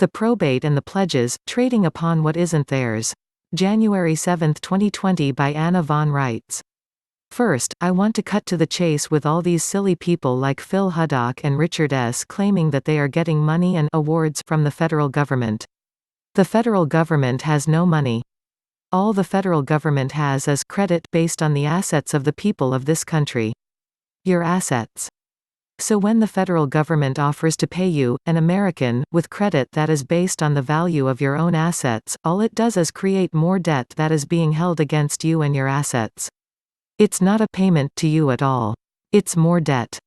The probate and the pledges, trading upon what isn't theirs. January 7, 2020 by Anna von Reitz. First, I want to cut to the chase with all these silly people like Phil Hudok and Richard S. claiming that they are getting money and awards from the federal government. The federal government has no money. All the federal government has is credit based on the assets of the people of this country. Your assets. So when the federal government offers to pay you, an American, with credit that is based on the value of your own assets, all it does is create more debt that is being held against you and your assets. It's not a payment to you at all. It's more debt.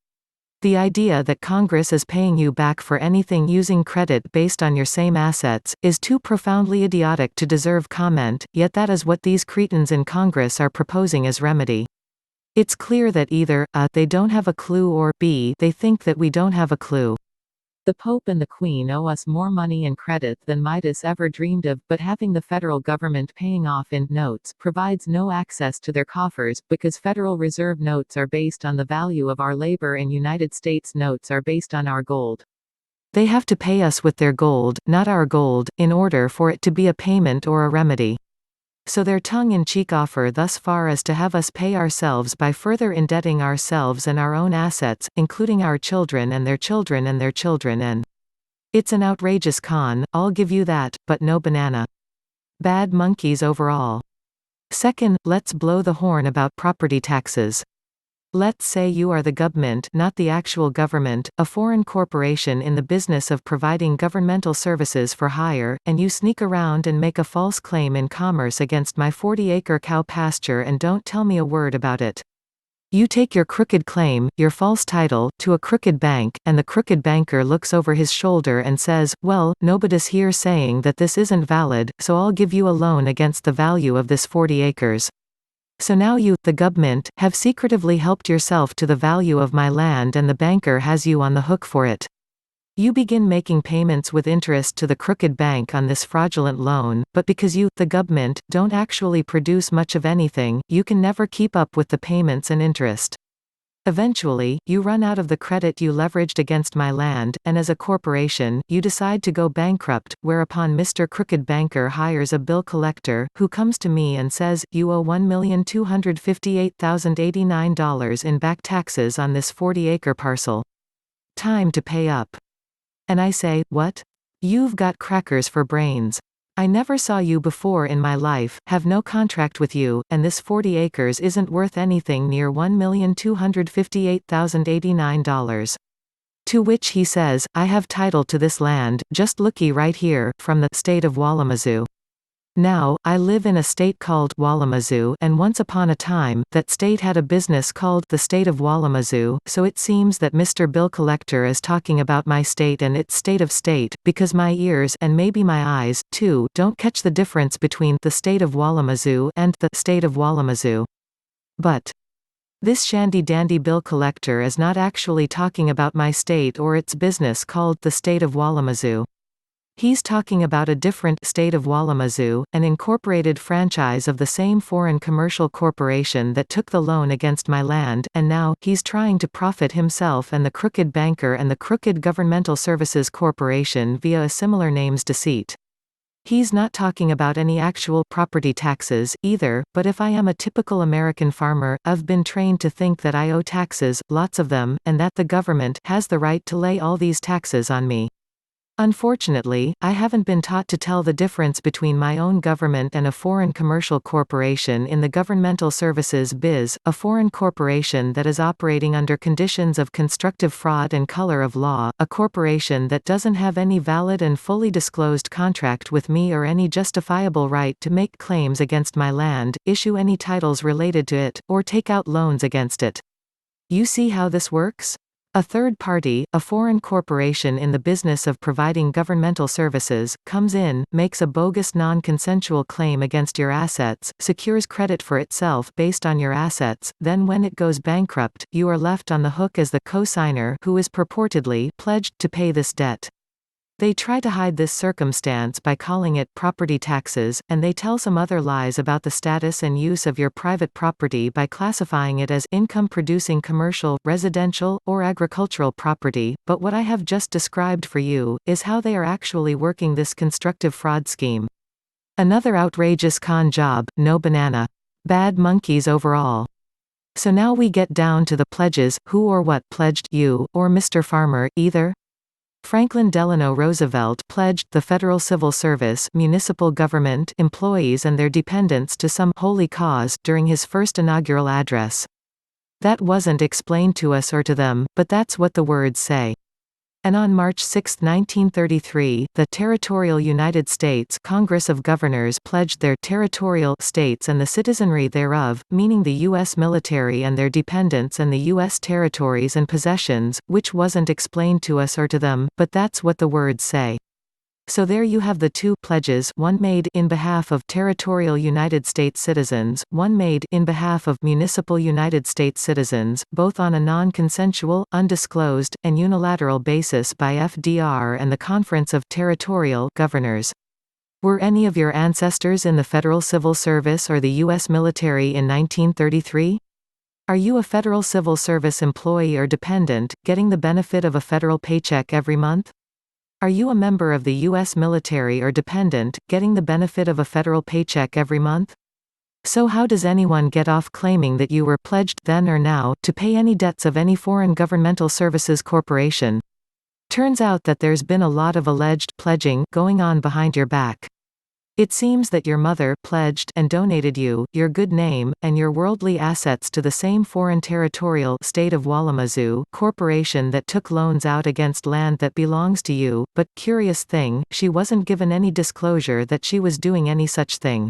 The idea that Congress is paying you back for anything using credit based on your same assets, is too profoundly idiotic to deserve comment, yet that is what these cretins in Congress are proposing as remedy. It's clear that either, a, they don't have a clue or b, they think that we don't have a clue. The Pope and the Queen owe us more money and credit than Midas ever dreamed of, but having the federal government paying off in notes provides no access to their coffers, because Federal Reserve notes are based on the value of our labor and United States notes are based on our gold. They have to pay us with their gold, not our gold, in order for it to be a payment or a remedy. So their tongue-in-cheek offer thus far is to have us pay ourselves by further indebting ourselves and our own assets, including our children and their children and their children, and it's an outrageous con, I'll give you that, but no banana. Bad monkeys overall. Second, let's blow the horn about property taxes. Let's say you are the government, not the actual government, a foreign corporation in the business of providing governmental services for hire, and you sneak around and make a false claim in commerce against my 40-acre cow pasture and don't tell me a word about it. You take your crooked claim, your false title, to a crooked bank, and the crooked banker looks over his shoulder and says, well, nobody's here saying that this isn't valid, so I'll give you a loan against the value of this 40 acres. So now you, the government, have secretively helped yourself to the value of my land and the banker has you on the hook for it. You begin making payments with interest to the crooked bank on this fraudulent loan, but because you, the government, don't actually produce much of anything, you can never keep up with the payments and interest. Eventually, you run out of the credit you leveraged against my land, and as a corporation, you decide to go bankrupt, whereupon Mr. Crooked Banker hires a bill collector, who comes to me and says, you owe $1,258,089 in back taxes on this 40-acre parcel. Time to pay up. And I say, what? You've got crackers for brains. I never saw you before in my life, have no contract with you, and this 40 acres isn't worth anything near $1,258,089. To which he says, I have title to this land, just looky right here, from the state of Walamazoo. Now, I live in a state called Walamazoo, and once upon a time, that state had a business called the state of Walamazoo, so it seems that Mr. Bill Collector is talking about my state and its state of state, because my ears, and maybe my eyes, too, don't catch the difference between the state of Walamazoo and the state of Walamazoo. But this shandy-dandy bill collector is not actually talking about my state or its business called the state of Walamazoo. He's talking about a different state of Walamazoo, an incorporated franchise of the same foreign commercial corporation that took the loan against my land, and now, he's trying to profit himself and the crooked banker and the crooked governmental services corporation via a similar name's deceit. He's not talking about any actual property taxes, either, but if I am a typical American farmer, I've been trained to think that I owe taxes, lots of them, and that the government has the right to lay all these taxes on me. Unfortunately, I haven't been taught to tell the difference between my own government and a foreign commercial corporation in the governmental services biz, a foreign corporation that is operating under conditions of constructive fraud and color of law, a corporation that doesn't have any valid and fully disclosed contract with me or any justifiable right to make claims against my land, issue any titles related to it, or take out loans against it. You see how this works? A third party, a foreign corporation in the business of providing governmental services, comes in, makes a bogus non-consensual claim against your assets, secures credit for itself based on your assets, then when it goes bankrupt, you are left on the hook as the co-signer who is purportedly pledged to pay this debt. They try to hide this circumstance by calling it property taxes, and they tell some other lies about the status and use of your private property by classifying it as income-producing commercial, residential, or agricultural property. But what I have just described for you is how they are actually working this constructive fraud scheme. Another outrageous con job, no banana. Bad monkeys overall. So now we get down to the pledges. Who or what pledged you, or Mr. Farmer, either? Franklin Delano Roosevelt pledged the Federal Civil Service, municipal government employees and their dependents to some holy cause during his first inaugural address. That wasn't explained to us or to them, but that's what the words say. And on March 6, 1933, the Territorial United States Congress of Governors pledged their territorial states and the citizenry thereof, meaning the U.S. military and their dependents and the U.S. territories and possessions, which wasn't explained to us or to them, but that's what the words say. So there you have the two pledges, one made in behalf of territorial United States citizens, one made in behalf of municipal United States citizens, both on a non-consensual, undisclosed, and unilateral basis by FDR and the Conference of Territorial Governors. Were any of your ancestors in the Federal Civil Service or the U.S. military in 1933? Are you a Federal Civil Service employee or dependent, getting the benefit of a federal paycheck every month? Are you a member of the U.S. military or dependent, getting the benefit of a federal paycheck every month? So how does anyone get off claiming that you were pledged then or now to pay any debts of any foreign governmental services corporation? Turns out that there's been a lot of alleged pledging going on behind your back. It seems that your mother pledged and donated you, your good name, and your worldly assets to the same foreign territorial state of Walamazoo corporation that took loans out against land that belongs to you, but, curious thing, she wasn't given any disclosure that she was doing any such thing.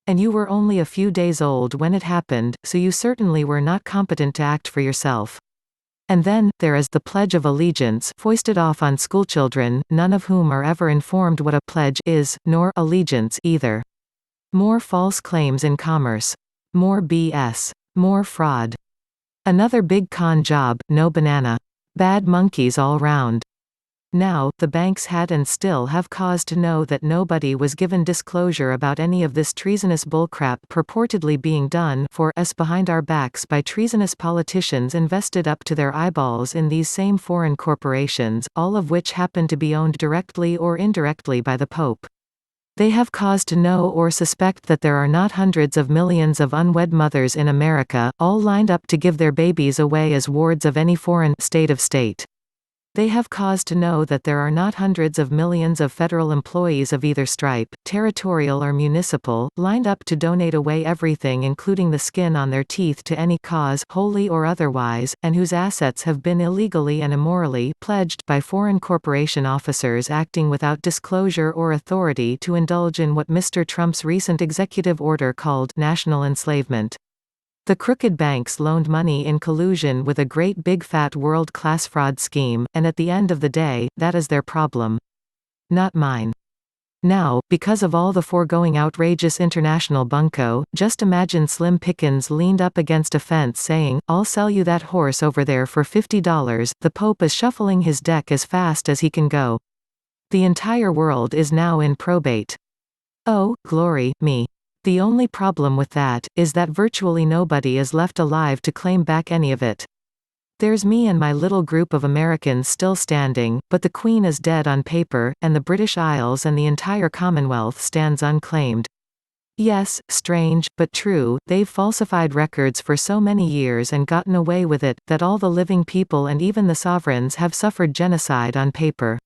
And you were only a few days old when it happened, so you certainly were not competent to act for yourself. And then, there is the Pledge of Allegiance, foisted off on schoolchildren, none of whom are ever informed what a pledge is, nor allegiance either. More false claims in commerce. More BS. More fraud. Another big con job, no banana. Bad monkeys all round. Now, the banks had and still have cause to know that nobody was given disclosure about any of this treasonous bullcrap purportedly being done for us behind our backs by treasonous politicians invested up to their eyeballs in these same foreign corporations, all of which happen to be owned directly or indirectly by the Pope. They have cause to know or suspect that there are not hundreds of millions of unwed mothers in America, all lined up to give their babies away as wards of any foreign state. They have cause to know that there are not hundreds of millions of federal employees of either stripe, territorial or municipal, lined up to donate away everything including the skin on their teeth to any cause, holy or otherwise, and whose assets have been illegally and immorally pledged by foreign corporation officers acting without disclosure or authority to indulge in what Mr. Trump's recent executive order called national enslavement. The crooked banks loaned money in collusion with a great big fat world-class fraud scheme, and at the end of the day, that is their problem. Not mine. Now, because of all the foregoing outrageous international bunco, just imagine Slim Pickens leaned up against a fence saying, "I'll sell you that horse over there for $50, the Pope is shuffling his deck as fast as he can go. The entire world is now in probate. Oh, glory, me. The only problem with that, is that virtually nobody is left alive to claim back any of it. There's me and my little group of Americans still standing, but the Queen is dead on paper, and the British Isles and the entire Commonwealth stands unclaimed. Yes, strange, but true, they've falsified records for so many years and gotten away with it, that all the living people and even the sovereigns have suffered genocide on paper.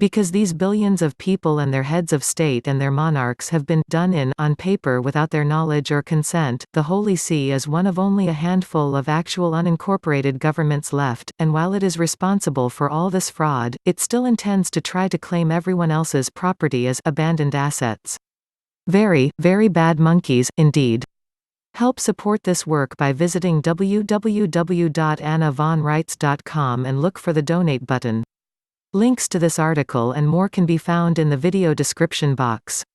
Because these billions of people and their heads of state and their monarchs have been done in on paper without their knowledge or consent, the Holy See is one of only a handful of actual unincorporated governments left, and while it is responsible for all this fraud, it still intends to try to claim everyone else's property as abandoned assets. Very, very bad monkeys, indeed. Help support this work by visiting www.annavonreitz.com and look for the donate button. Links to this article and more can be found in the video description box.